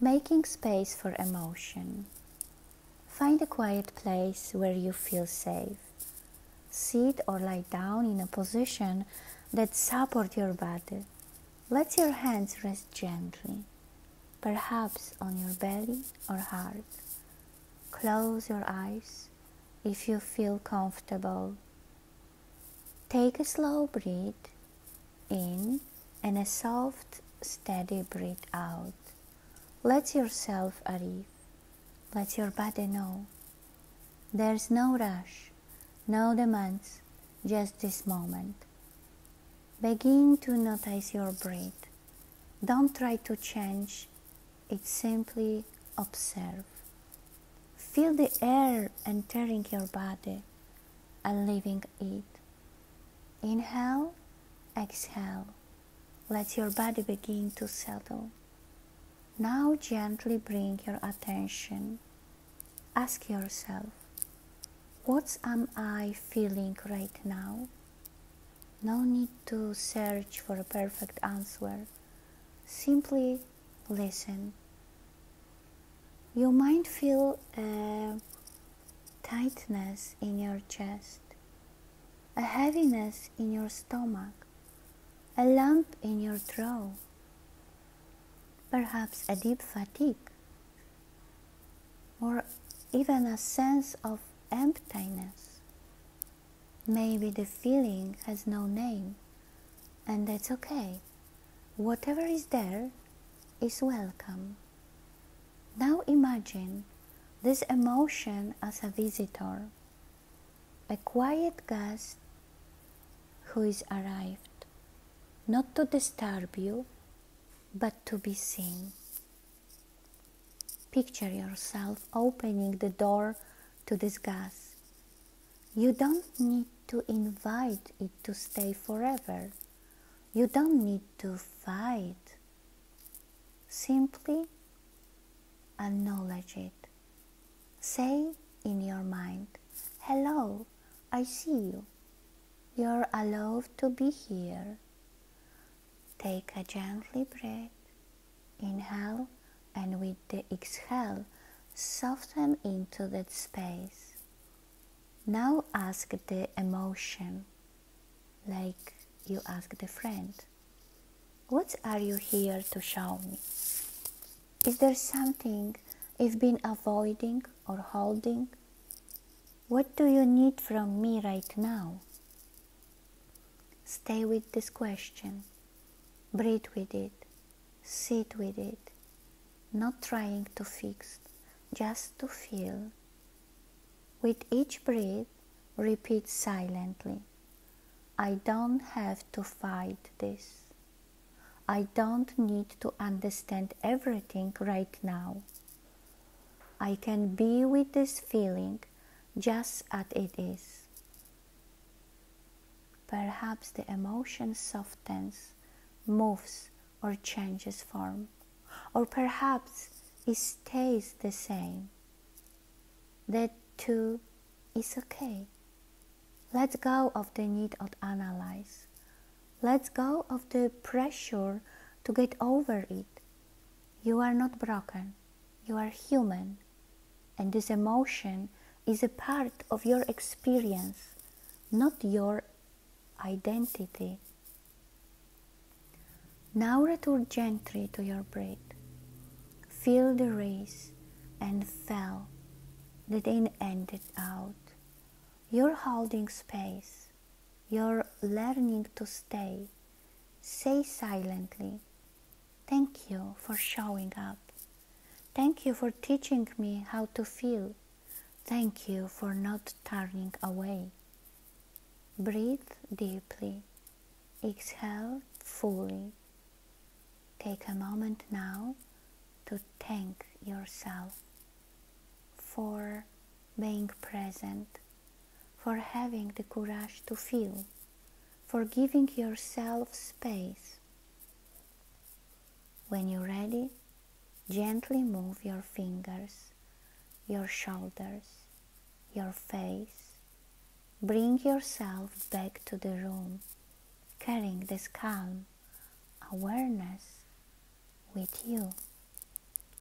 Making space for emotion. Find a quiet place where you feel safe. Sit or lie down in a position that supports your body. Let your hands rest gently, perhaps on your belly or heart. Close your eyes if you feel comfortable. Take a slow breath in and a soft, steady breath out. Let yourself arrive. Let your body know. There's no rush, no demands, just this moment. Begin to notice your breath. Don't try to change it, simply observe. Feel the air entering your body and leaving it. Inhale, exhale. Let your body begin to settle. Now gently bring your attention. Ask yourself, what am I feeling right now? No need to search for a perfect answer. Simply listen. You might feel a tightness in your chest, a heaviness in your stomach, a lump in your throat, perhaps a deep fatigue, or even a sense of emptiness. Maybe the feeling has no name, and that's okay. Whatever is there is welcome. Now imagine this emotion as a visitor, a quiet guest who is arrived, not to disturb you, but to be seen. Picture yourself opening the door to this guest. You don't need to invite it to stay forever. You don't need to fight. Simply acknowledge it. Say in your mind, "Hello, I see you. You're allowed to be here." Take a gently breath. Inhale, and with the exhale, soften into that space. Now ask the emotion, like you asked a friend, "What are you here to show me? Is there something you've been avoiding or holding? What do you need from me right now?" Stay with this question. Breathe with it. Sit with it. Not trying to fix, just to feel. With each breath, repeat silently, "I don't have to fight this. I don't need to understand everything right now. I can be with this feeling just as it is." Perhaps the emotion softens, moves, or changes form, or perhaps it stays the same. That too is okay. Let go of the need to analyze. Let go of the pressure to get over it. You are not broken. You are human. And this emotion is a part of your experience, not your identity. Now return gently to your breath. Feel the rise and fall, the then ended out. You're holding space. You're learning to stay. Say silently, "Thank you for showing up. Thank you for teaching me how to feel. Thank you for not turning away." Breathe deeply. Exhale fully. Take a moment now to thank yourself for being present, for having the courage to feel, for giving yourself space. When you're ready, gently move your fingers, your shoulders, your face. Bring yourself back to the room, carrying this calm awareness with you.